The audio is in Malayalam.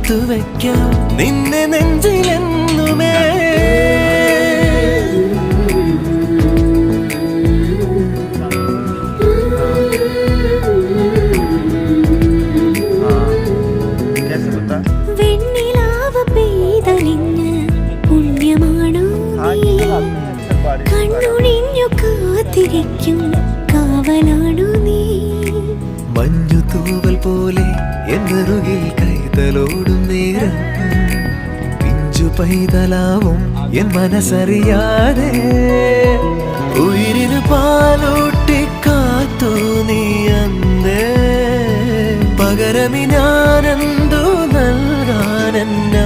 ചേർത്തു വയ്ക്കാം നിന്നെ നെഞ്ചിലെന്നുമേ. വെണ്ണിലാവ് പെയ്തലിഞ്ഞ് പുണ്യമാണോ കണ്ണുണിഞ്ഞു കാത്തിരിക്കും കാവലാണോ നീ. മഞ്ഞു തൂവൽ പോലെ എന്നറുകിൽ കൈതലോടും നേരം പിഞ്ചു പൈതലാവും എൻ മനസ്സറിയാതെ. ഉയിരിന് പാലൂട്ടി കാത്തു നീ അന്നേ പകരമി ഞാനെന്തു നൽകാനെന്നെ